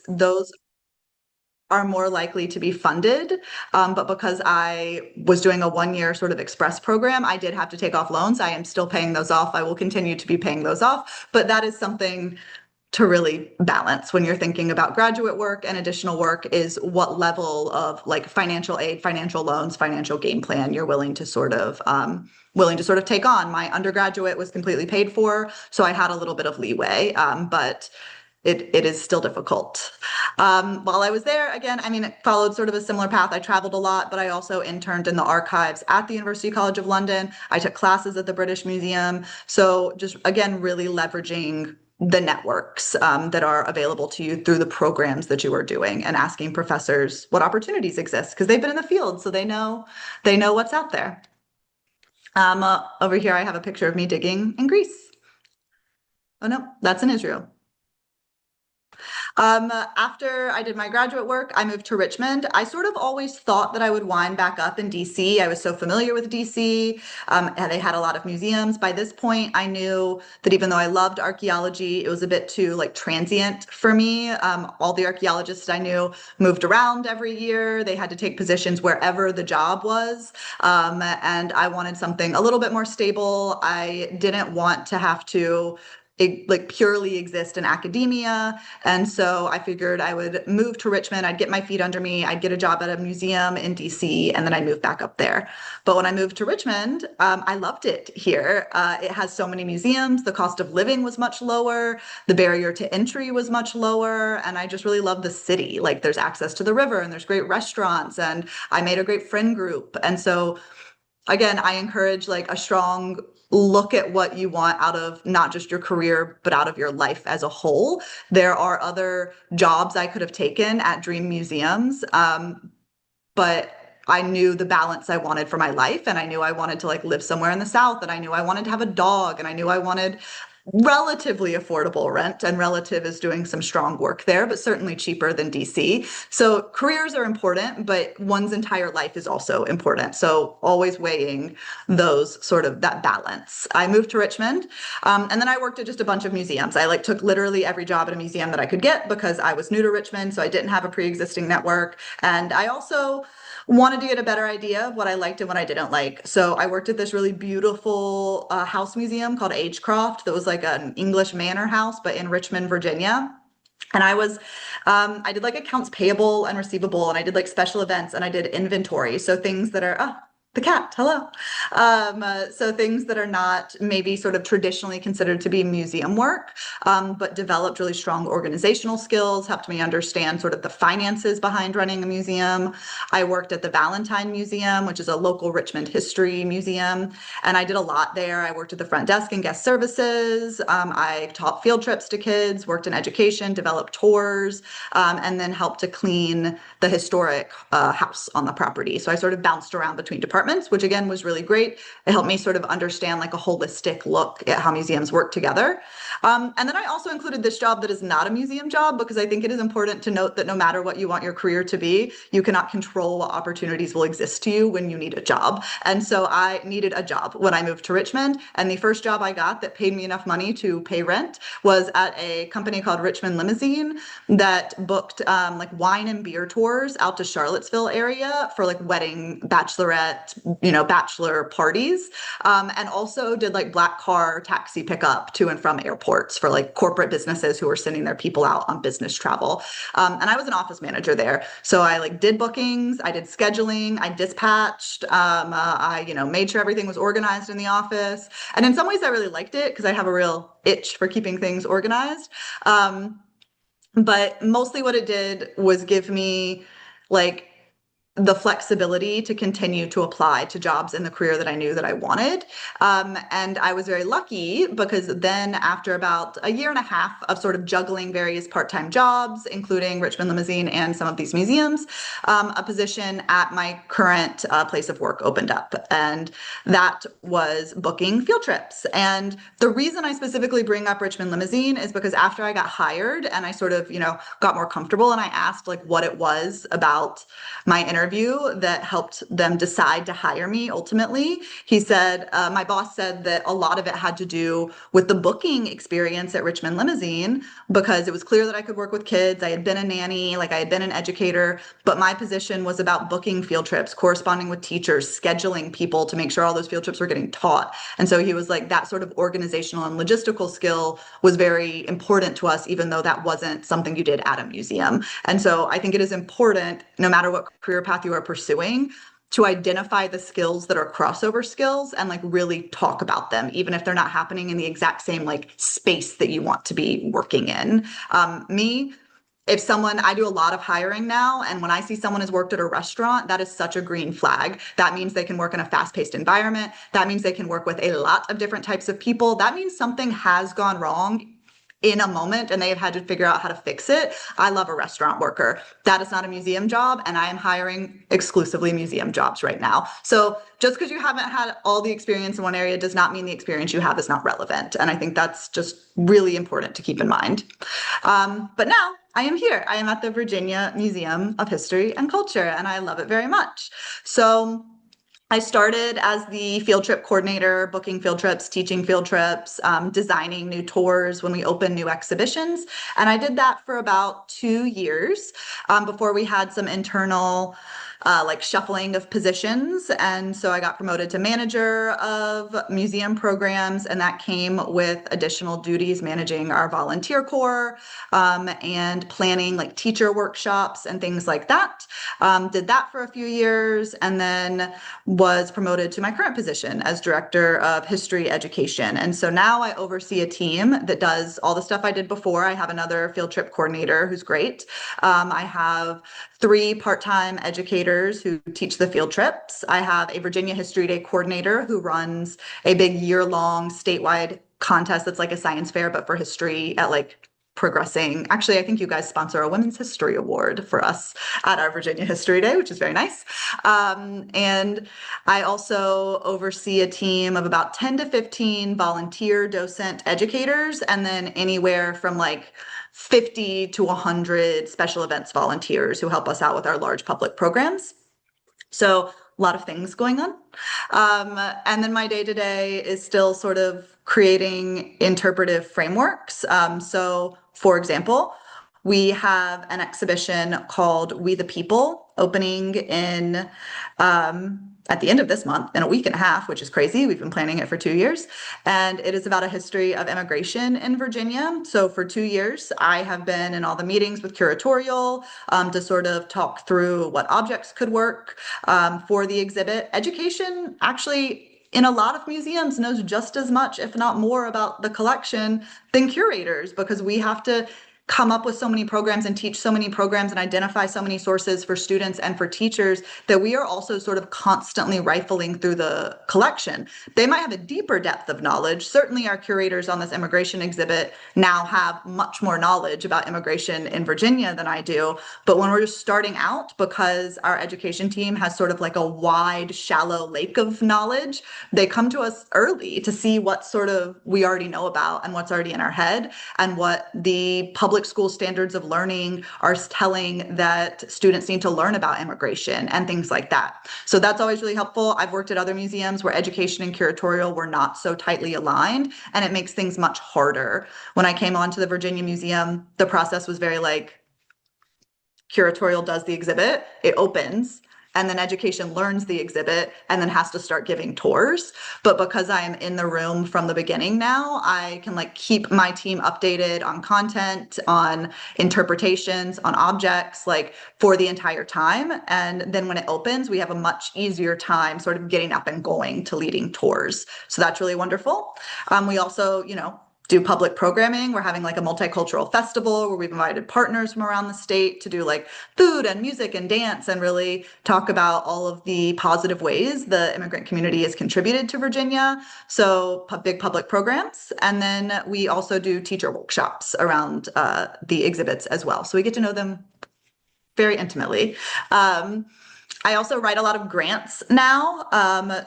those are more likely to be funded. But because I was doing a 1 year sort of express program, I did have to take off loans. I am still paying those off. I will continue to be paying those off. But that is something to really balance when you're thinking about graduate work and additional work, is what level of like financial aid, financial loans, financial game plan you're willing to sort of take on. My undergraduate was completely paid for, so I had a little bit of leeway, but it is still difficult. While I was there, again, I mean, it followed sort of a similar path. I traveled a lot, but I also interned in the archives at the University College of London. I took classes at the British Museum. So just, again, really leveraging the networks that are available to you through the programs that you are doing, and asking professors what opportunities exist, because they've been in the field, so they know what's out there. Over here, I have a picture of me digging in Greece. Oh no, that's in Israel. After I did my graduate work, I moved to Richmond. I sort of always thought that I would wind back up in DC. I was so familiar with DC, and they had a lot of museums. By this point, I knew that even though I loved archaeology, it was a bit too like transient for me. All the archaeologists I knew moved around every year. They had to take positions wherever the job was. And I wanted something a little bit more stable. I didn't want to have to like purely exist in academia. And so I figured I would move to Richmond. I'd get my feet under me. I'd get a job at a museum in DC, and then I'd move back up there. But when I moved to Richmond, I loved it here. It has so many museums. The cost of living was much lower. The barrier to entry was much lower. And I just really love the city. Like, there's access to the river, and there's great restaurants, and I made a great friend group. And so again, I encourage like a strong look at what you want out of not just your career, but out of your life as a whole. There are other jobs I could have taken at dream museums, but I knew the balance I wanted for my life, and I knew I wanted to like live somewhere in the South, and I knew I wanted to have a dog, and I knew I wanted relatively affordable rent, and Relative is doing some strong work there, but certainly cheaper than DC. So careers are important, but one's entire life is also important. So always weighing those sort of that balance. I moved to Richmond, and then I worked at just a bunch of museums. I like took literally every job at a museum that I could get because I was new to Richmond, so I didn't have a pre-existing network. And I also wanted to get a better idea of what I liked and what I didn't like. So I worked at this really beautiful house museum called Agecroft that was like an English manor house, but in Richmond, Virginia. And I did like accounts payable and receivable, and I did like special events, and I did inventory. So things that are, the cat, hello. So things that are not maybe sort of traditionally considered to be museum work, but developed really strong organizational skills, helped me understand sort of the finances behind running a museum. I worked at the Valentine Museum, which is a local Richmond history museum, and I did a lot there. I worked at the front desk and guest services. I taught field trips to kids, worked in education, developed tours, and then helped to clean the historic house on the property. So I sort of bounced around between departments, which again was really great. It helped me sort of understand like a holistic look at how museums work together. And then I also included this job that is not a museum job, because I think it is important to note that no matter what you want your career to be, you cannot control what opportunities will exist to you when you need a job. And so I needed a job when I moved to Richmond. And the first job I got that paid me enough money to pay rent was at a company called Richmond Limousine that booked like wine and beer tours out to Charlottesville area for like wedding, bachelorette, bachelor parties, and also did like black car taxi pickup to and from airports for like corporate businesses who were sending their people out on business travel. And I was an office manager there. So I like did bookings, I did scheduling, I dispatched, I, made sure everything was organized in the office. And in some ways I really liked it because I have a real itch for keeping things organized. But mostly what it did was give me like the flexibility to continue to apply to jobs in the career that I knew that I wanted. And I was very lucky because then after about a year and a half of sort of juggling various part-time jobs, including Richmond Limousine and some of these museums, a position at my current place of work opened up. And that was booking field trips. And the reason I specifically bring up Richmond Limousine is because after I got hired and I sort of, got more comfortable, and I asked like what it was about my interview interview that helped them decide to hire me ultimately. He said, my boss said that a lot of it had to do with the booking experience at Richmond Limousine, because it was clear that I could work with kids. I had been a nanny, like I had been an educator, but my position was about booking field trips, corresponding with teachers, scheduling people to make sure all those field trips were getting taught. And so he was like, that sort of organizational and logistical skill was very important to us, even though that wasn't something you did at a museum. And so I think it is important, no matter what career path you are pursuing, to identify the skills that are crossover skills and like really talk about them, even if they're not happening in the exact same like space that you want to be working in. If someone, I do a lot of hiring now, and when I see someone has worked at a restaurant, that is such a green flag. That means they can work in a fast-paced environment. That means they can work with a lot of different types of people. That means something has gone wrong in a moment and they have had to figure out how to fix it. I love a restaurant worker. That is not a museum job, and I am hiring exclusively museum jobs right now. So just because you haven't had all the experience in one area does not mean the experience you have is not relevant. And I think that's just really important to keep in mind. But now I am here. I am at the Virginia Museum of History and Culture, and I love it very much. So I started as the field trip coordinator, booking field trips, teaching field trips, designing new tours when we open new exhibitions. And I did that for about 2 years before we had some internal like shuffling of positions. And so I got promoted to manager of museum programs, and that came with additional duties managing our volunteer corps and planning like teacher workshops and things like that. Did that for a few years and then was promoted to my current position as director of history education. And so now I oversee a team that does all the stuff I did before. I have another field trip coordinator who's great. I have 3 part-time educators who teach the field trips. I have a Virginia History Day coordinator who runs a big year-long statewide contest that's like a science fair, but for history at like progressing. Actually, I think you guys sponsor a Women's History Award for us at our Virginia History Day, which is very nice. And I also oversee a team of about 10 to 15 volunteer docent educators, and then anywhere from like 50 to 100 special events volunteers who help us out with our large public programs. So a lot of things going on. And then my day-to-day is still sort of creating interpretive frameworks. So for example, we have an exhibition called We the People opening in at the end of this month, in a week and a half, which is crazy. We've been planning it for 2 years. And it is about a history of immigration in Virginia. So for 2 years, I have been in all the meetings with curatorial to sort of talk through what objects could work for the exhibit. Education actually in a lot of museums knows just as much, if not more, about the collection than curators, because we have to come up with so many programs and teach so many programs and identify so many sources for students and for teachers that we are also sort of constantly rifling through the collection. They might have a deeper depth of knowledge. Certainly our curators on this immigration exhibit now have much more knowledge about immigration in Virginia than I do. But when we're just starting out, because our education team has sort of like a wide, shallow lake of knowledge, they come to us early to see what sort of we already know about and what's already in our head and what the public school standards of learning are telling that students need to learn about immigration and things like that. So that's always really helpful. I've worked at other museums where education and curatorial were not so tightly aligned, and it makes things much harder. When I came on to the Virginia Museum, the process was very like, curatorial does the exhibit, it opens, and then education learns the exhibit and then has to start giving tours. But because I am in the room from the beginning now, I can like keep my team updated on content, on interpretations, on objects, like for the entire time. And then when it opens, we have a much easier time sort of getting up and going to leading tours. So that's really wonderful. We also, do public programming. We're having like a multicultural festival where we've invited partners from around the state to do like food and music and dance and really talk about all of the positive ways the immigrant community has contributed to Virginia. So big public programs. And then we also do teacher workshops around the exhibits as well. So we get to know them very intimately. I also write a lot of grants now.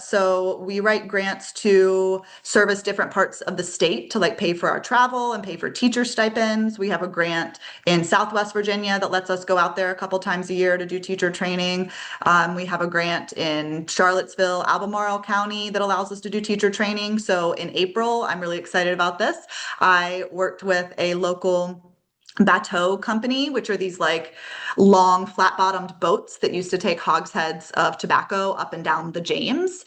So we write grants to service different parts of the state to like pay for our travel and pay for teacher stipends. We have a grant in Southwest Virginia that lets us go out there a couple times a year to do teacher training. We have a grant in Charlottesville, Albemarle County that allows us to do teacher training. So in April, I'm really excited about this. I worked with a local bateau company, which are these like long flat-bottomed boats that used to take hogsheads of tobacco up and down the James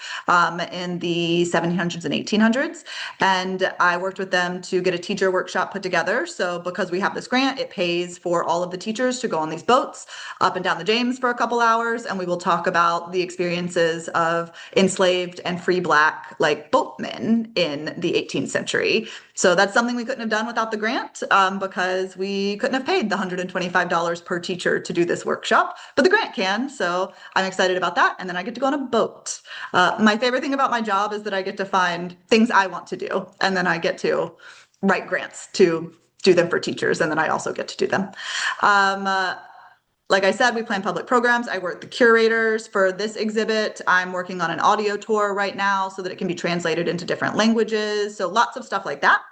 in the 1700s and 1800s. And I worked with them to get a teacher workshop put together. So because we have this grant, it pays for all of the teachers to go on these boats up and down the James for a couple hours. And we will talk about the experiences of enslaved and free Black like boatmen in the 18th century. So that's something we couldn't have done without the grant because we couldn't have paid the $125 per teacher to do this workshop, but the grant can. So I'm excited about that. And then I get to go on a boat. My favorite thing about my job is that I get to find things I want to do. And then I get to write grants to do them for teachers. And then I also get to do them. Like I said, we plan public programs. I work the curators for this exhibit. I'm working on an audio tour right now so that it can be translated into different languages. So lots of stuff like that.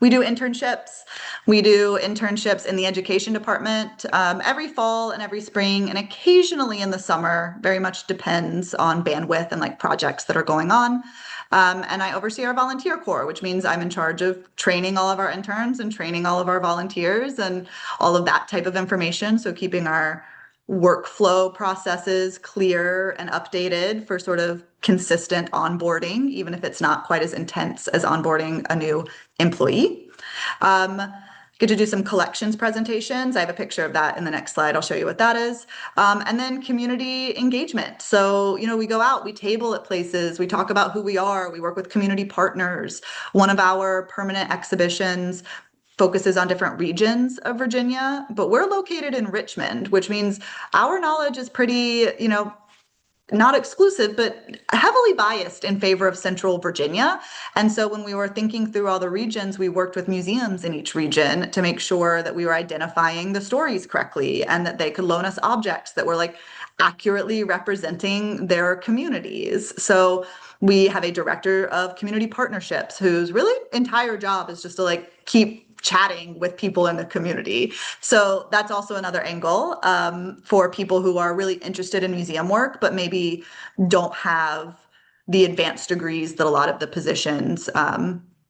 We do internships. We do internships in the education department every fall and every spring and occasionally in the summer. Very much depends on bandwidth and like projects that are going on. And I oversee our volunteer corps, which means I'm in charge of training all of our interns and training all of our volunteers and all of that type of information. So keeping our workflow processes clear and updated for sort of consistent onboarding, even if it's not quite as intense as onboarding a new employee. Get to do some collections presentations. I have a picture of that in the next slide. I'll show you what that is. And then community engagement. So, you know, we go out, we table at places, we talk about who we are, we work with community partners. One of our permanent exhibitions focuses on different regions of Virginia, but we're located in Richmond, which means our knowledge is pretty, you know, not exclusive, but heavily biased in favor of Central Virginia. And so when we were thinking through all the regions, we worked with museums in each region to make sure that we were identifying the stories correctly and that they could loan us objects that were like accurately representing their communities. So we have a director of community partnerships whose really entire job is just to like keep chatting with people in the community. So that's also another angle for people who are really interested in museum work, but maybe don't have the advanced degrees that a lot of the positions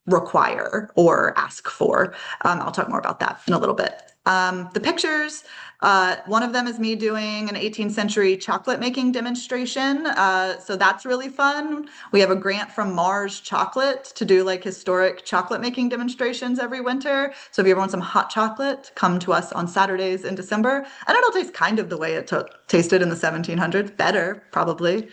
require or ask for. I'll talk more about that in a little bit. The pictures, one of them is me doing an 18th century chocolate making demonstration. So that's really fun. We have a grant from Mars Chocolate to do like historic chocolate making demonstrations every winter. So if you ever want some hot chocolate, come to us on Saturdays in December. And it'll taste kind of the way it tasted in the 1700s, better probably.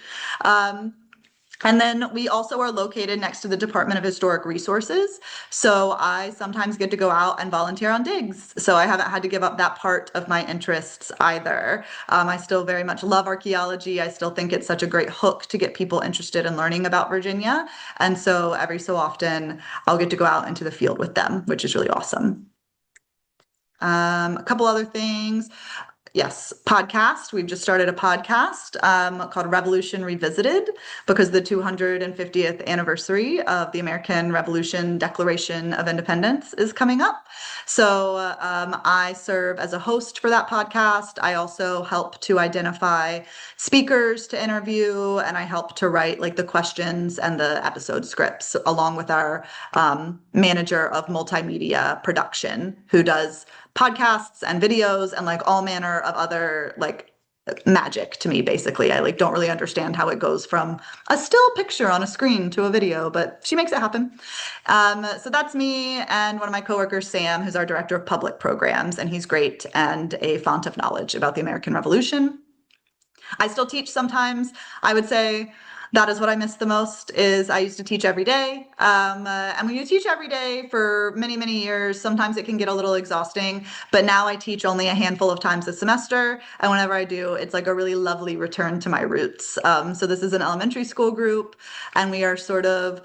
And then we also are located next to the Department of Historic Resources. So I sometimes get to go out and volunteer on digs. So I haven't had to give up that part of my interests either. I still very much love archaeology. I still think it's such a great hook to get people interested in learning about Virginia. And so every so often I'll get to go out into the field with them, which is really awesome. A couple other things. Yes, podcast. We've just started a podcast called Revolution Revisited because the 250th anniversary of the American Revolution Declaration of Independence is coming up. So I serve as a host for that podcast. I also help to identify speakers to interview, and I help to write like the questions and the episode scripts along with our manager of multimedia production who does podcasts and videos and like all manner of other like magic to me. Basically, I like don't really understand how it goes from a still picture on a screen to a video, but she makes it happen. So that's me and one of my coworkers, Sam, who's our director of public programs, and he's great and a font of knowledge about the American Revolution. I still teach sometimes. I would say that is what I miss the most is I used to teach every day. And when you teach every day for many, many years, sometimes it can get a little exhausting, but now I teach only a handful of times a semester. And whenever I do, it's like a really lovely return to my roots. So this is an elementary school group and we are sort of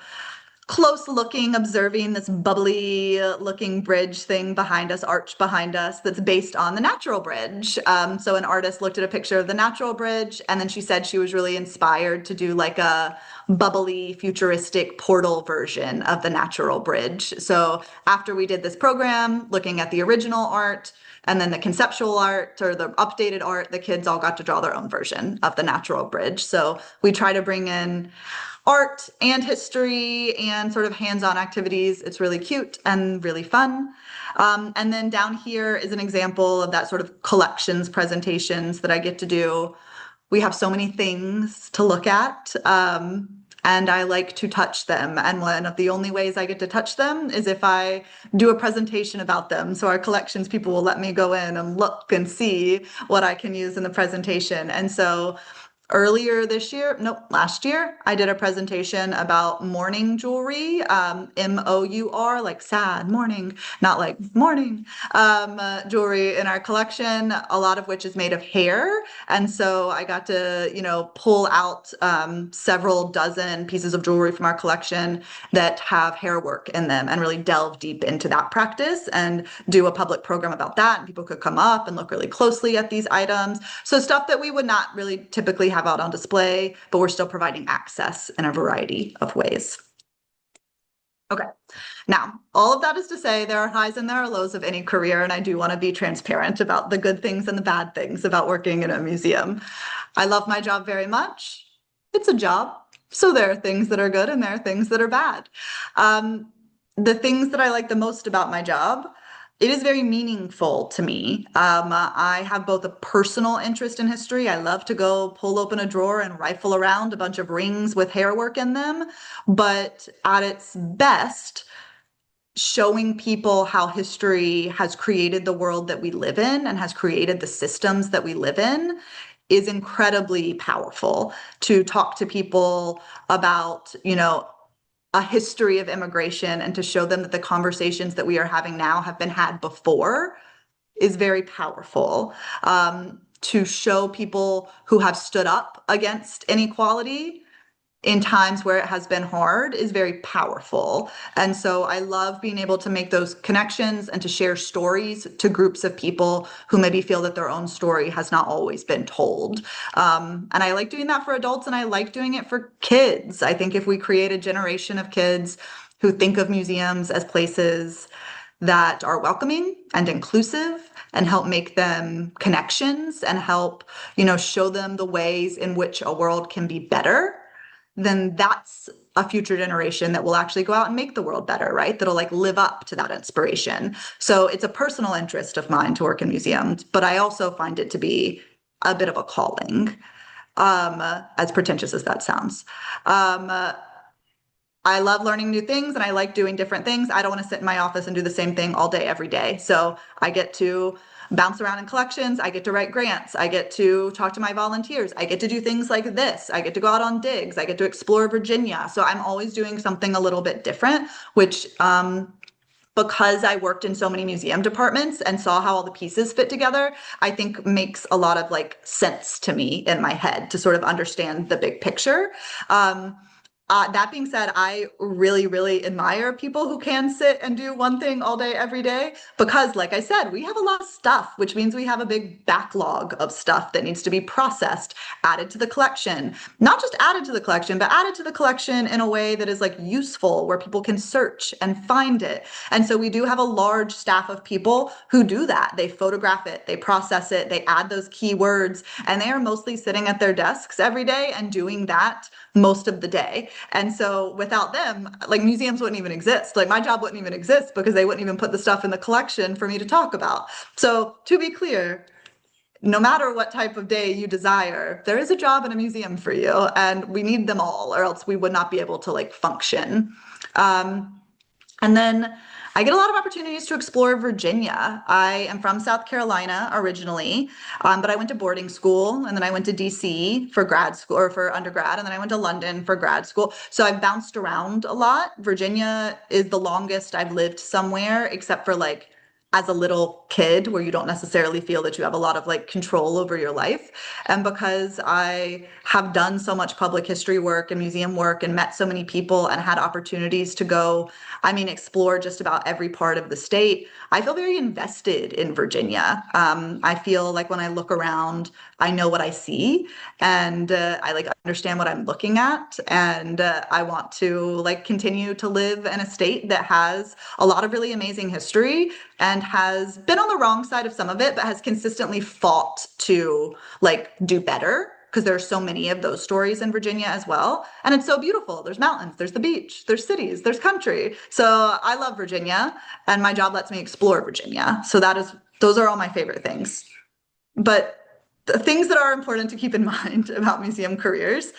close looking, observing this bubbly looking bridge thing behind us, arch behind us, that's based on the Natural Bridge. So an artist looked at a picture of the Natural Bridge, and then she said she was really inspired to do like a bubbly, futuristic portal version of the Natural Bridge. So after we did this program, looking at the original art, and then the conceptual art or the updated art, the kids all got to draw their own version of the Natural Bridge. So we try to bring in art and history and sort of hands-on activities. It's really cute and really fun. And then down here is an example of that sort of collections presentations that I get to do. We have so many things to look at, and I like to touch them. And one of the only ways I get to touch them is if I do a presentation about them. So our collections people will let me go in and look and see what I can use in the presentation. And so earlier this year, nope, last year, I did a presentation about mourning jewelry, M-O-U-R, like sad, mourning, not like morning, jewelry in our collection, a lot of which is made of hair. And so I got to, pull out several dozen pieces of jewelry from our collection that have hair work in them and really delve deep into that practice and do a public program about that. And people could come up and look really closely at these items. So stuff that we would not really typically have out on display, but we're still providing access in a variety of ways. Okay, now all of that is to say there are highs and there are lows of any career, and I do want to be transparent about the good things and the bad things about working in a museum. I love my job very much. It's a job, so there are things that are good and there are things that are bad. The things that I like the most about my job, it is very meaningful to me. I have both a personal interest in history. I love to go pull open a drawer and rifle around a bunch of rings with hair work in them. But at its best, showing people how history has created the world that we live in and has created the systems that we live in is incredibly powerful. To talk to people about, a history of immigration and to show them that the conversations that we are having now have been had before is very powerful. To show people who have stood up against inequality in times where it has been hard is very powerful. And so I love being able to make those connections and to share stories to groups of people who maybe feel that their own story has not always been told. And I like doing that for adults, and I like doing it for kids. I think if we create a generation of kids who think of museums as places that are welcoming and inclusive and help make them connections and help, show them the ways in which a world can be better, then that's a future generation that will actually go out and make the world better, right? That'll live up to that inspiration. So it's a personal interest of mine to work in museums, but I also find it to be a bit of a calling, as pretentious as that sounds. I love learning new things and I like doing different things. I don't want to sit in my office and do the same thing all day, every day. So I get to bounce around in collections. I get to write grants. I get to talk to my volunteers. I get to do things like this. I get to go out on digs. I get to explore Virginia. So I'm always doing something a little bit different, which, because I worked in so many museum departments and saw how all the pieces fit together, I think makes a lot of sense to me in my head to sort of understand the big picture. That being said, I really, really admire people who can sit and do one thing all day, every day, because like I said, we have a lot of stuff, which means we have a big backlog of stuff that needs to be processed, added to the collection, not just added to the collection, but added to the collection in a way that is useful, where people can search and find it. And so we do have a large staff of people who do that. They photograph it, they process it, they add those keywords, and they are mostly sitting at their desks every day and doing that most of the day. And so without them, museums wouldn't even exist. My job wouldn't even exist because they wouldn't even put the stuff in the collection for me to talk about. So to be clear, no matter what type of day you desire, there is a job in a museum for you, and we need them all, or else we would not be able to function. And then I get a lot of opportunities to explore Virginia. I am from South Carolina originally, but I went to boarding school, and then I went to DC for grad school or for undergrad, and then I went to London for grad school. So I've bounced around a lot. Virginia is the longest I've lived somewhere, except for as a little kid where you don't necessarily feel that you have a lot of like control over your life. And because I have done so much public history work and museum work and met so many people and had opportunities to go, I mean, explore just about every part of the state, I feel very invested in Virginia. I feel like when I look around, I know what I see, and I like understand what I'm looking at, and I want to like continue to live in a state that has a lot of really amazing history and has been on the wrong side of some of it, but has consistently fought to like do better, because there's so many of those stories in Virginia as well. And it's so beautiful. There's mountains, there's the beach, there's cities, there's country. So I love Virginia, and my job lets me explore Virginia. So those are all my favorite things. But the things that are important to keep in mind about museum careers,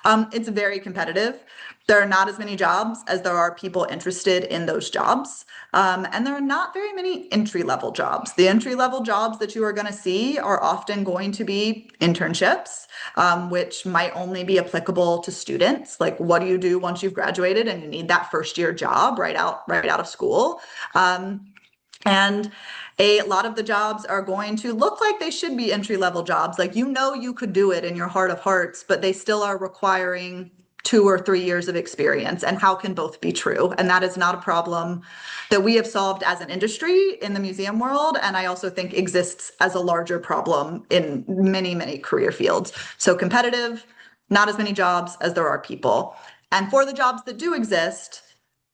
it's very competitive. There are not as many jobs as there are people interested in those jobs. And there are not very many entry-level jobs. The entry-level jobs that you are going to see are often going to be internships, which might only be applicable to students. Like, what do you do once you've graduated and you need that first year job right out of school? And a lot of the jobs are going to look like they should be entry-level jobs. Like, you could do it in your heart of hearts, but they still are requiring 2 or 3 years of experience. And how can both be true? And that is not a problem that we have solved as an industry in the museum world. And I also think exists as a larger problem in many, many career fields. So competitive, not as many jobs as there are people. And for the jobs that do exist,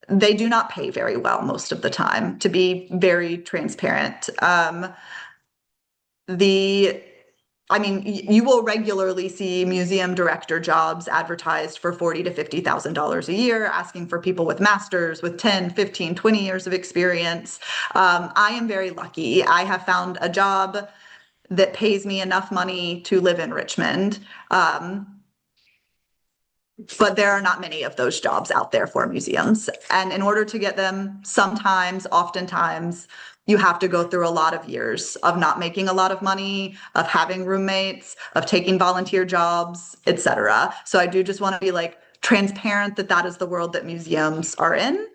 they do not pay very well most of the time, to be very transparent. You will regularly see museum director jobs advertised for $40,000 to $50,000 a year, asking for people with masters, with 10, 15, 20 years of experience. I am very lucky. I have found a job that pays me enough money to live in Richmond. But there are not many of those jobs out there for museums. And in order to get them, oftentimes, you have to go through a lot of years of not making a lot of money, of having roommates, of taking volunteer jobs, etc. So I do just want to be like transparent that is the world that museums are in.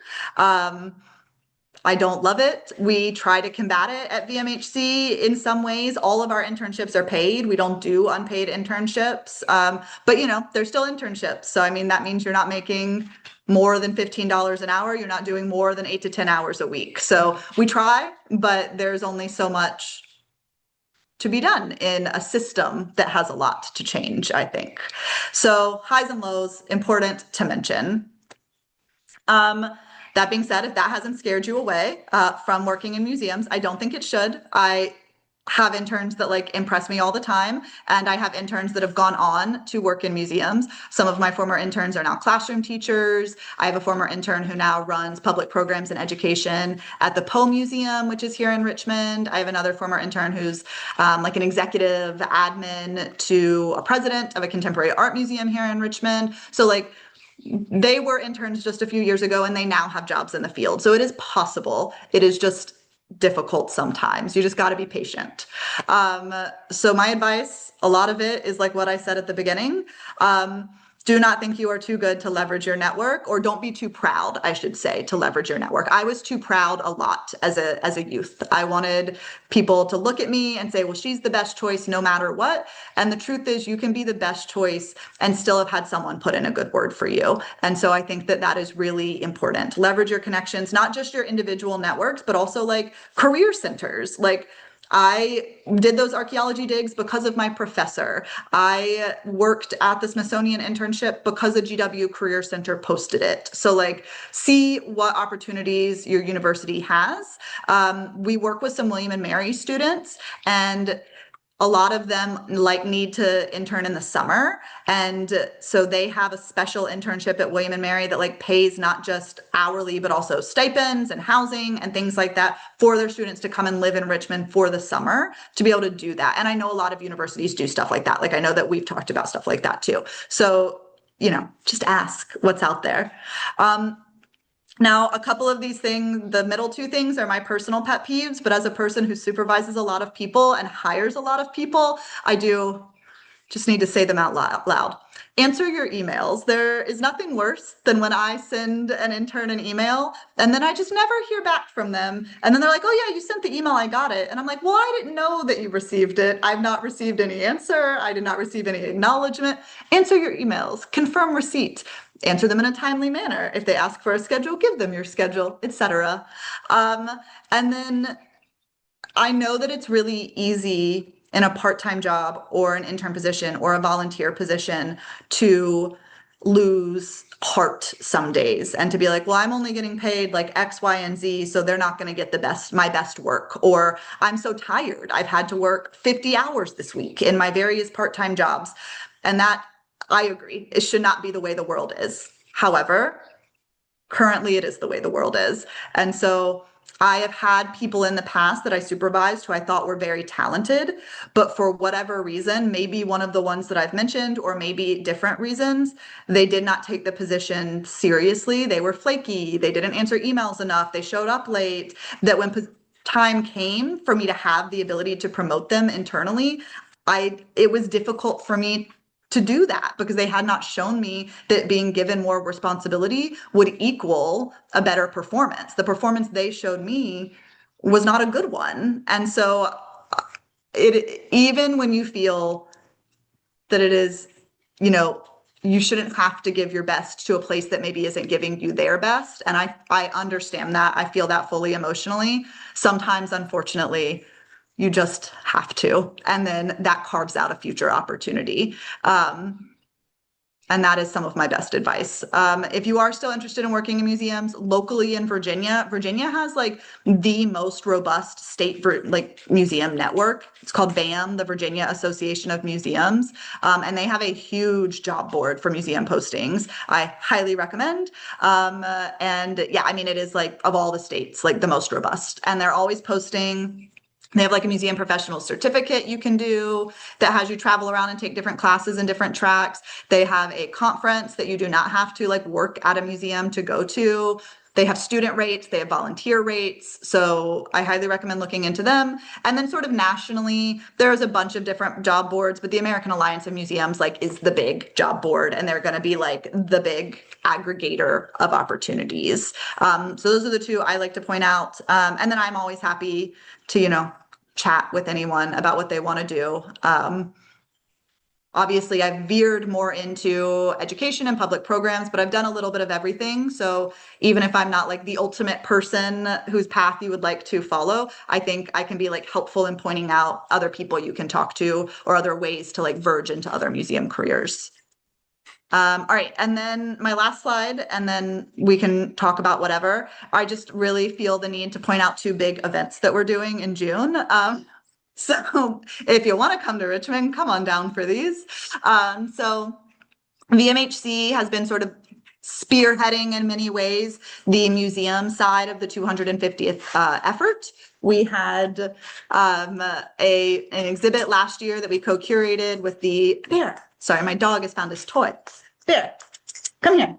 I don't love it. We try to combat it at VMHC in some ways. All of our internships are paid. We don't do unpaid internships. But they're still internships. So, I mean, that means you're not making more than $15 an hour. You're not doing more than 8 to 10 hours a week. So we try, but there's only so much to be done in a system that has a lot to change, I think. So highs and lows, important to mention. That being said, if that hasn't scared you away from working in museums, I don't think it should. I have interns that like impress me all the time, and I have interns that have gone on to work in museums. Some of my former interns are now classroom teachers. I have a former intern who now runs public programs and education at the Poe Museum, which is here in Richmond. I have another former intern who's like an executive admin to a president of a contemporary art museum here in Richmond. So like, they were interns just a few years ago, and they now have jobs in the field. So it is possible. It is just difficult sometimes. You just got to be patient. So my advice, a lot of it is like what I said at the beginning. Do not think you are too good to leverage your network, or don't be too proud, I should say, to leverage your network. I was too proud a lot as a youth. I wanted people to look at me and say, well, she's the best choice no matter what. And the truth is, you can be the best choice and still have had someone put in a good word for you. And so I think that is really important. Leverage your connections, not just your individual networks, but also like career centers. Like, I did those archaeology digs because of my professor. I worked at the Smithsonian internship because a GW Career Center posted it. So like, see what opportunities your university has. We work with some William and Mary students, and a lot of them like need to intern in the summer. And so they have a special internship at William and Mary that like pays not just hourly, but also stipends and housing and things like that for their students to come and live in Richmond for the summer to be able to do that. And I know a lot of universities do stuff like that. Like, I know that we've talked about stuff like that too. So, just ask what's out there. Now, a couple of these things, the middle two things are my personal pet peeves, but as a person who supervises a lot of people and hires a lot of people, I do Just need to say them out loud. Answer your emails. There is nothing worse than when I send an intern an email and then I just never hear back from them. And then they're like, oh, yeah, you sent the email. I got it. And I'm like, well, I didn't know that you received it. I've not received any answer. I did not receive any acknowledgement. Answer your emails. Confirm receipt. Answer them in a timely manner. If they ask for a schedule, give them your schedule, etc. And then I know that it's really easy in a part-time job or an intern position or a volunteer position to lose heart some days and to be like, well, I'm only getting paid like X, Y, and Z, so they're not going to get my best work. Or I'm so tired. I've had to work 50 hours this week in my various part-time jobs. And that, I agree, it should not be the way the world is. However, currently it is the way the world is. And so I have had people in the past that I supervised who I thought were very talented, but for whatever reason, maybe one of the ones that I've mentioned, or maybe different reasons, they did not take the position seriously. They were flaky. They didn't answer emails enough. They showed up late. That when time came for me to have the ability to promote them internally, it was difficult for me to do that because they had not shown me that being given more responsibility would equal a better performance. The performance they showed me was not a good one. And so even when you feel that it is, you shouldn't have to give your best to a place that maybe isn't giving you their best. And I understand that. I feel that fully emotionally. Sometimes, unfortunately, you just have to. And then that carves out a future opportunity. And that is some of my best advice. If you are still interested in working in museums locally in Virginia, Virginia has like the most robust state museum network. It's called VAM, the Virginia Association of Museums. And they have a huge job board for museum postings. I highly recommend. And yeah, I mean, it is like of all the states, like the most robust. And they're always posting. They have like a museum professional certificate you can do that has you travel around and take different classes and different tracks. They have a conference that you do not have to like work at a museum to go to. They have student rates, they have volunteer rates. So I highly recommend looking into them. And then sort of nationally, there's a bunch of different job boards, but the American Alliance of Museums like is the big job board, and they're going to be like the big aggregator of opportunities. So those are the two I like to point out. And then I'm always happy to, chat with anyone about what they want to do. Obviously, I've veered more into education and public programs, but I've done a little bit of everything. So even if I'm not like the ultimate person whose path you would like to follow, I think I can be like helpful in pointing out other people you can talk to or other ways to like verge into other museum careers. All right, and then my last slide, and then we can talk about whatever. I just really feel the need to point out two big events that we're doing in June. So if you want to come to Richmond, come on down for these. So VMHC has been sort of spearheading in many ways the museum side of the 250th effort. We had an exhibit last year that we co-curated with the bear. Sorry, my dog has found his toy. Bear, come here.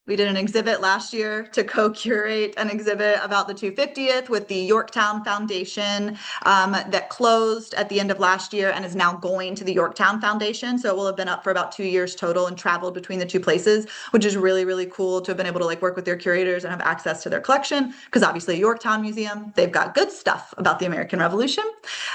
We did an exhibit last year to co-curate an exhibit about the 250th with the Yorktown Foundation that closed at the end of last year and is now going to the Yorktown Foundation. So it will have been up for about 2 years total and traveled between the two places, which is really, really cool to have been able to like work with their curators and have access to their collection, because obviously Yorktown Museum, they've got good stuff about the American Revolution.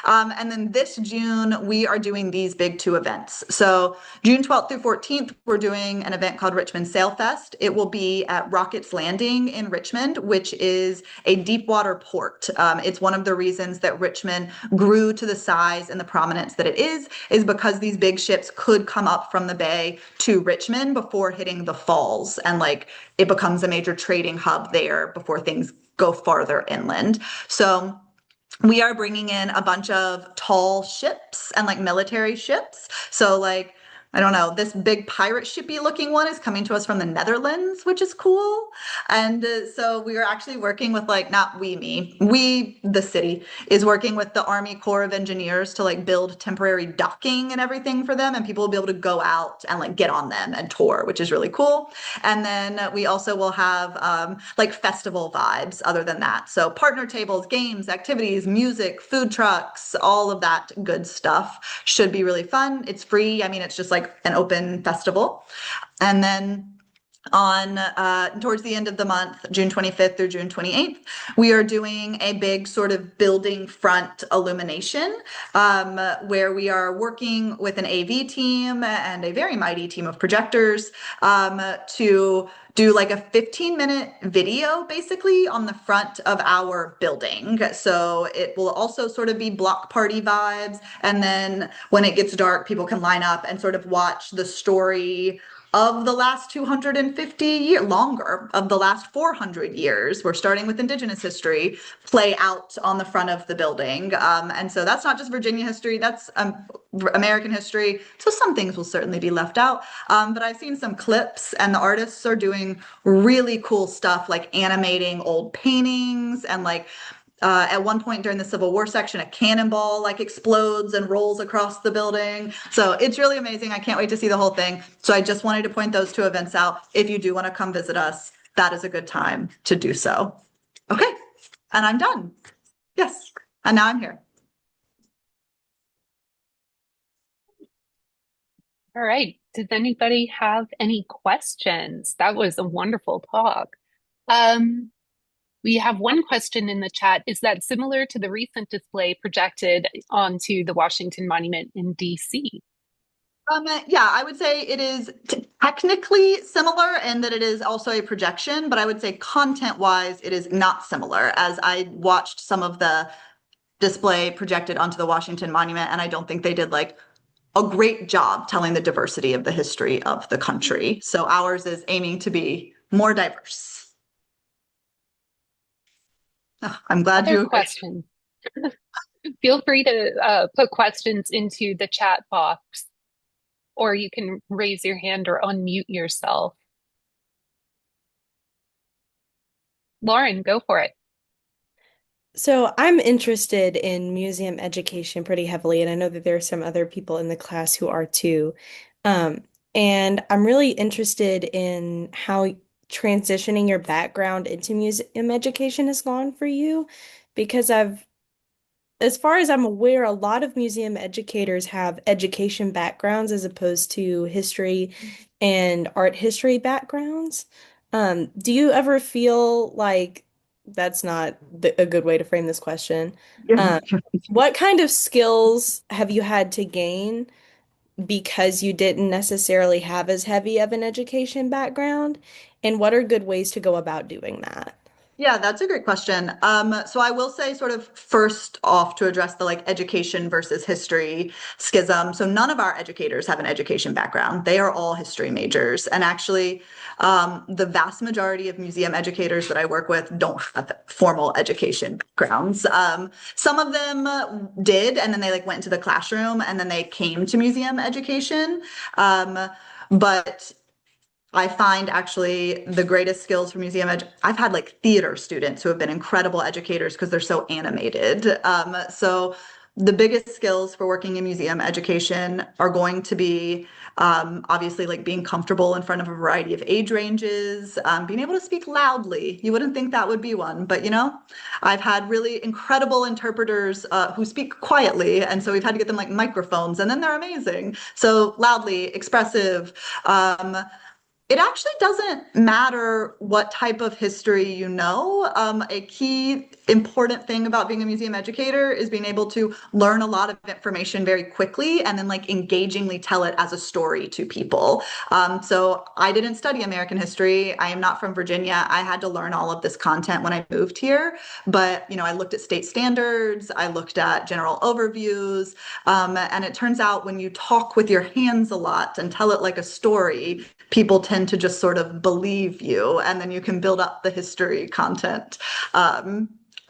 And then this June, we are doing these big two events. So June 12th through 14th, we're doing an event called Richmond Sail Fest. It will be at Rockets Landing in Richmond, which is a deep water port. It's one of the reasons that Richmond grew to the size and the prominence that it is because these big ships could come up from the bay to Richmond before hitting the falls, and like it becomes a major trading hub there before things go farther inland. So we are bringing in a bunch of tall ships and like military ships. So like I don't know, this big pirate shippy looking one is coming to us from the Netherlands, which is cool. And so we are actually working with like, not we, me, we, the city is working with the Army Corps of Engineers to like build temporary docking and everything for them. And people will be able to go out and like get on them and tour, which is really cool. And then we also will have like festival vibes other than that. So partner tables, games, activities, music, food trucks, all of that good stuff should be really fun. It's free. I mean, it's just like an open festival. And then on towards the end of the month, June 25th through June 28th, we are doing a big sort of building front illumination where we are working with an AV team and a very mighty team of projectors to do like a 15-minute video basically on the front of our building. So it will also sort of be block party vibes. And then when it gets dark, people can line up and sort of watch the story of the last 250 years, longer, of the last 400 years. We're starting with Indigenous history, play out on the front of the building. And so that's not just Virginia history, that's American history. So some things will certainly be left out. But I've seen some clips and the artists are doing really cool stuff like animating old paintings and like at one point during the Civil War section, a cannonball like explodes and rolls across the building. So it's really amazing. I can't wait to see the whole thing. So I just wanted to point those two events out. If you do want to come visit us, that is a good time to do so. Okay, and I'm done. Yes, and now I'm here. All right. Does anybody have any questions? That was a wonderful talk. Um, we have one question in the chat. Is that similar to the recent display projected onto the Washington Monument in DC? Yeah, I would say it is technically similar and that it is also a projection, but I would say content-wise, it is not similar as I watched some of the display projected onto the Washington Monument, and I don't think they did like a great job telling the diversity of the history of the country. So ours is aiming to be more diverse. Oh, I'm glad Other you agree. questions? Feel free to put questions into the chat box, or you can raise your hand or unmute yourself. Lauren, go for it. So I'm interested in museum education pretty heavily, and I know that there are some other people in the class who are too. Um, and I'm really interested in how transitioning your background into museum education has gone for you, because as far as I'm aware, a lot of museum educators have education backgrounds as opposed to history and art history backgrounds. Do you ever feel like that's not a good way to frame this question? Um, what kind of skills have you had to gain because you didn't necessarily have as heavy of an education background? And what are good ways to go about doing that? Yeah, that's a great question. So I will say sort of first off to address the like education versus history schism. So none of our educators have an education background. They are all history majors. And actually, the vast majority of museum educators that I work with don't have formal education backgrounds. Some of them did, and then they like went into the classroom and then they came to museum education. But I find actually the greatest skills for I've had like theater students who have been incredible educators because they're so animated. So the biggest skills for working in museum education are going to be obviously like being comfortable in front of a variety of age ranges, being able to speak loudly. You wouldn't think that would be one, but you know, I've had really incredible interpreters who speak quietly, and so we've had to get them like microphones, and then they're amazing. So loudly, expressive. It actually doesn't matter what type of history you know. A key important thing about being a museum educator is being able to learn a lot of information very quickly and then like engagingly tell it as a story to people. So I didn't study American history. I am not from Virginia. I had to learn all of this content when I moved here. But, you know, I looked at state standards, I looked at general overviews, and it turns out when you talk with your hands a lot and tell it like a story, people tend to just sort of believe you, and then you can build up the history content.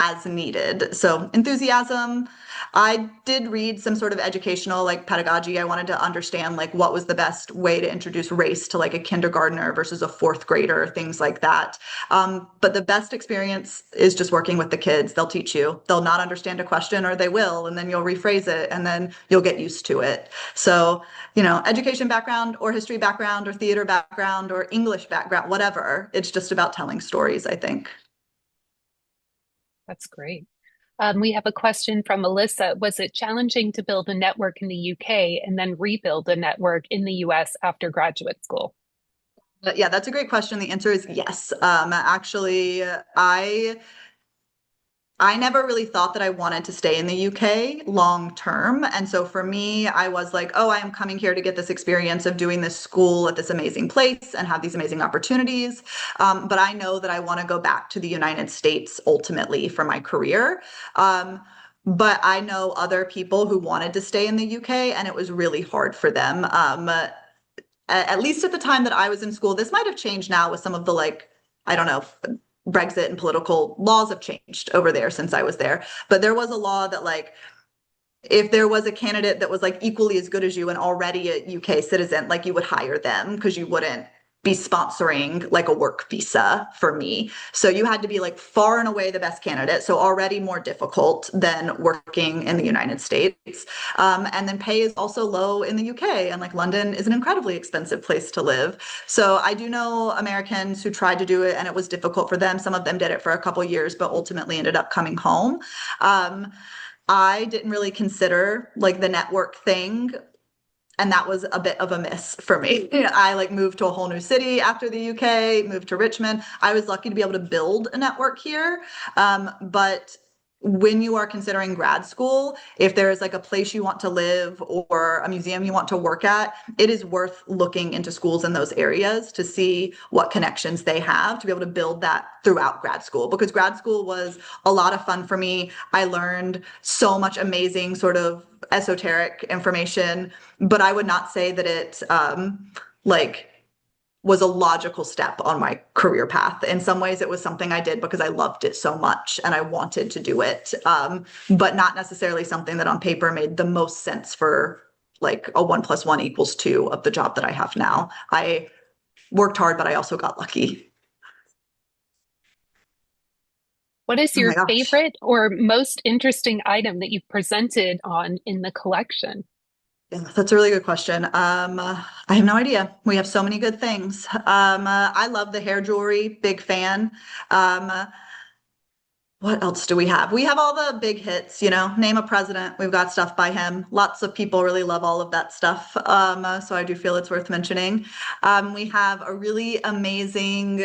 as needed. So enthusiasm, I did read some sort of educational like pedagogy. I wanted to understand like what was the best way to introduce race to like a kindergartner versus a fourth grader, things like that. But the best experience is just working with the kids. They'll teach you. They'll not understand a question or they will, and then you'll rephrase it and then you'll get used to it. So, education background or history background or theater background or English background, whatever. It's just about telling stories, I think. That's great. We have a question from Melissa. Was it challenging to build a network in the UK and then rebuild a network in the US after graduate school? Yeah, that's a great question. The answer is yes. Actually, I never really thought that I wanted to stay in the UK long term. And so for me, I was like, oh, I am coming here to get this experience of doing this school at this amazing place and have these amazing opportunities. But I know that I want to go back to the United States ultimately for my career. But I know other people who wanted to stay in the UK and it was really hard for them. At least at the time that I was in school, this might have changed now with some of the like, I don't know, Brexit and political laws have changed over there since I was there. But there was a law that like if there was a candidate that was like equally as good as you and already a UK citizen, like you would hire them because you wouldn't be sponsoring like a work visa for me. So you had to be like far and away the best candidate. So already more difficult than working in the United States. And then pay is also low in the UK. And like London is an incredibly expensive place to live. So I do know Americans who tried to do it and it was difficult for them. Some of them did it for a couple of years, but ultimately ended up coming home. I didn't really consider like the network thing, and that was a bit of a miss for me. I like moved to a whole new city after the UK, moved to Richmond. I was lucky to be able to build a network here. But when you are considering grad school, if there is like a place you want to live or a museum you want to work at, it is worth looking into schools in those areas to see what connections they have to be able to build that throughout grad school. Because grad school was a lot of fun for me. I learned so much amazing sort of esoteric information, but I would not say that it like was a logical step on my career path. In some ways, it was something I did because I loved it so much and I wanted to do it, but not necessarily something that on paper made the most sense for like a 1+1 = 2 of the job that I have now. I worked hard, but I also got lucky. What is Oh your my gosh. favorite or most interesting item that you've presented on in the collection? Yeah, that's a really good question. I have no idea. We have so many good things. I love the hair jewelry, big fan. Um, what else do we have? We have all the big hits, name a president. We've got stuff by him. Lots of people really love all of that stuff. So I do feel it's worth mentioning. We have a really amazing,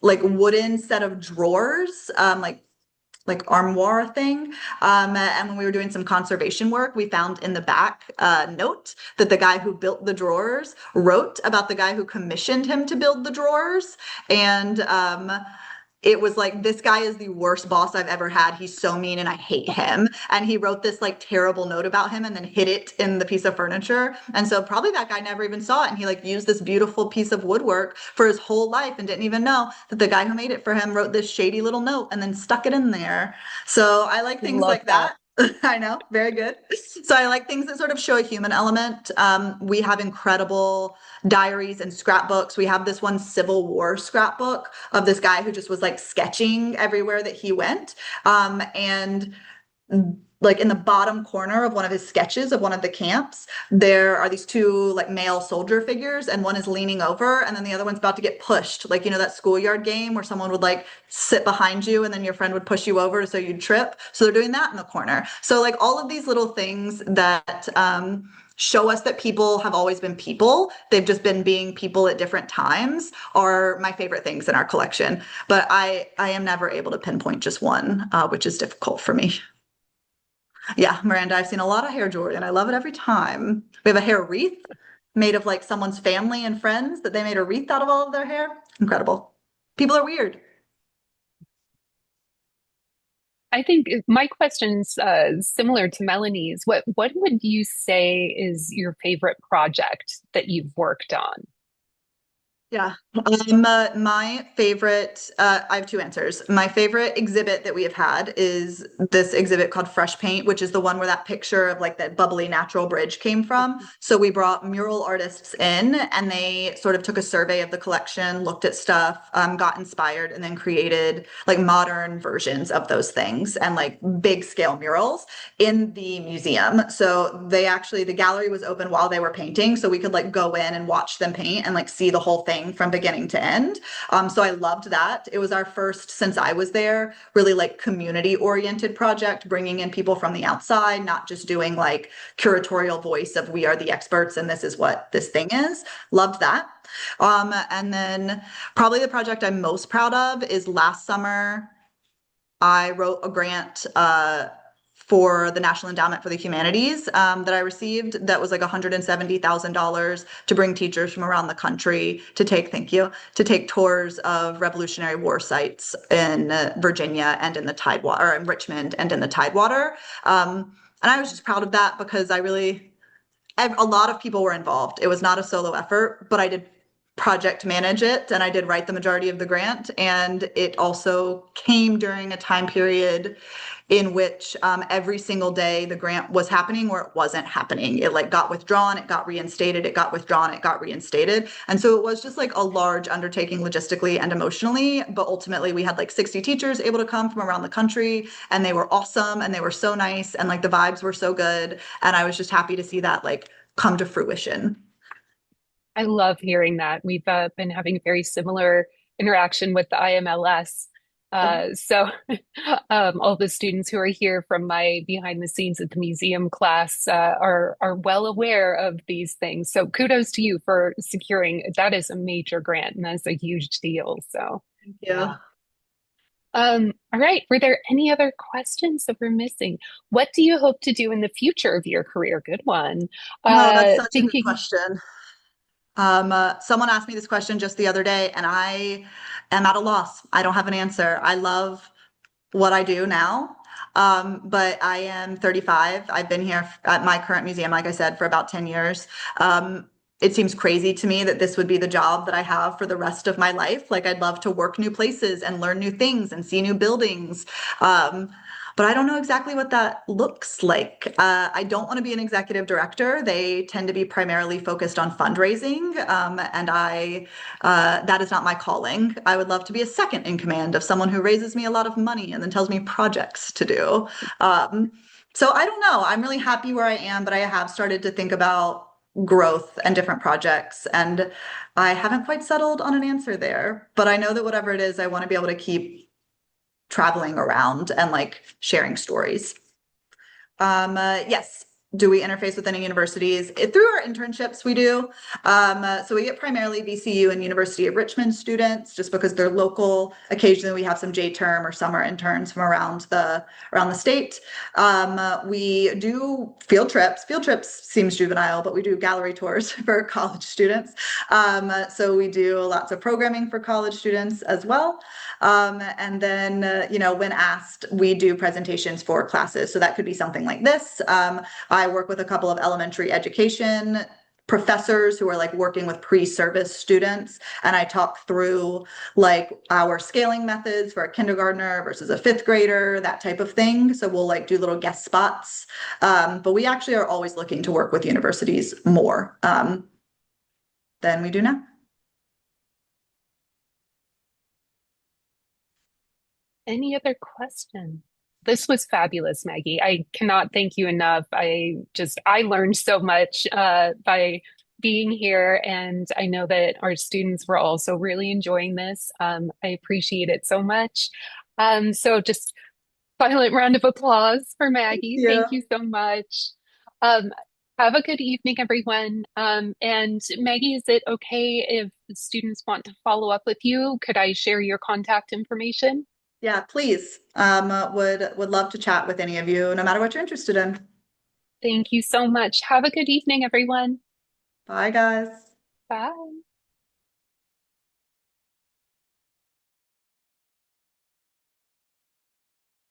like wooden set of drawers, like armoire thing. And when we were doing some conservation work, we found in the back a note that the guy who built the drawers wrote about the guy who commissioned him to build the drawers. And it was like, this guy is the worst boss I've ever had. He's so mean and I hate him. And he wrote this like terrible note about him and then hid it in the piece of furniture. And so probably that guy never even saw it. And he like used this beautiful piece of woodwork for his whole life and didn't even know that the guy who made it for him wrote this shady little note and then stuck it in there. So I like things Love like that. that. I know, very good. So I like things that sort of show a human element. We have incredible diaries and scrapbooks. We have this one Civil War scrapbook of this guy who just was like sketching everywhere that he went. And like in the bottom corner of one of his sketches of one of the camps, there are these two like male soldier figures, and one is leaning over, and then the other one's about to get pushed. Like, that schoolyard game where someone would like sit behind you and then your friend would push you over so you'd trip. So they're doing that in the corner. So like all of these little things that show us that people have always been people. They've just been being people at different times are my favorite things in our collection. But I am never able to pinpoint just one, which is difficult for me. Yeah, Miranda, I've seen a lot of hair jewelry and I love it every time. We have a hair wreath made of like someone's family and friends that they made a wreath out of all of their hair. Incredible. People are weird. I think my question's similar to Melanie's. What would you say is your favorite project that you've worked on? Yeah. My favorite, I have two answers. My favorite exhibit that we have had is this exhibit called Fresh Paint, which is the one where that picture of like that bubbly natural bridge came from. So we brought mural artists in and they sort of took a survey of the collection, looked at stuff, got inspired, and then created like modern versions of those things and like big scale murals in the museum. So the gallery was open while they were painting, so we could like go in and watch them paint and like see the whole thing from beginning to end. So I loved that. It was our first, since I was there, really like community oriented project, bringing in people from the outside, not just doing like curatorial voice of we are the experts and this is what this thing is. Loved that. And then probably the project I'm most proud of is last summer. I wrote a grant for the National Endowment for the Humanities that I received that was like $170,000 to bring teachers from around the country to take, thank you, to take tours of Revolutionary War sites in Virginia and in the Tidewater, or in Richmond and in the Tidewater. And I was just proud of that because a lot of people were involved. It was not a solo effort, but I did project manage it and I did write the majority of the grant. And it also came during a time period in which every single day the grant was happening or it wasn't happening. It like got withdrawn, it got reinstated, it got withdrawn, it got reinstated. And so it was just like a large undertaking logistically and emotionally. But ultimately we had like 60 teachers able to come from around the country and they were awesome and they were so nice and like the vibes were so good. And I was just happy to see that like come to fruition. I love hearing that. We've been having a very similar interaction with the IMLS. So all the students who are here from my behind the scenes at the museum class are well aware of these things. So kudos to you for securing that is a major grant and that's a huge deal. So Yeah. all right. Were there any other questions that we're missing? What do you hope to do in the future of your career? Good one. No, that's such a good Thinking question. Someone asked me this question just the other day, and I am at a loss. I don't have an answer. I love what I do now, but I am 35. I've been here at my current museum, like I said, for about 10 years. It seems crazy to me that this would be the job that I have for the rest of my life. Like, I'd love to work new places and learn new things and see new buildings. Um, but I don't know exactly what that looks like. I don't want to be an executive director. They tend to be primarily focused on fundraising, and that is not my calling. I would love to be a second in command of someone who raises me a lot of money and then tells me projects to do. Um, so I don't know. I'm really happy where I am, but I have started to think about growth and different projects, and I haven't quite settled on an answer there. But I know that whatever it is, I want to be able to keep traveling around and like sharing stories. Yes. Do we interface with any universities? Through our internships, we do. So we get primarily VCU and University of Richmond students just because they're local. Occasionally we have some J-term or summer interns from around the state. We do field trips. Field trips seems juvenile, but we do gallery tours for college students. So we do lots of programming for college students as well. And then, when asked, we do presentations for classes. So that could be something like this. I work with a couple of elementary education professors who are like working with pre-service students, and I talk through like our scaling methods for a kindergartner versus a fifth grader, that type of thing. So we'll like do little guest spots. But we actually are always looking to work with universities more than we do now. any other questions? This was fabulous, Maggie. I cannot thank you enough. I learned so much by being here, and I know that our students were also really enjoying this. I appreciate it so much. So just silent round of applause for Maggie. Yeah. Thank you so much. Um, have a good evening, everyone. And Maggie, is it okay if students want to follow up with you? Could I share your contact information? Yeah, please. Would love to chat with any of you, no matter what you're interested in. Thank you so much. Have a good evening, everyone. Bye, guys. Bye.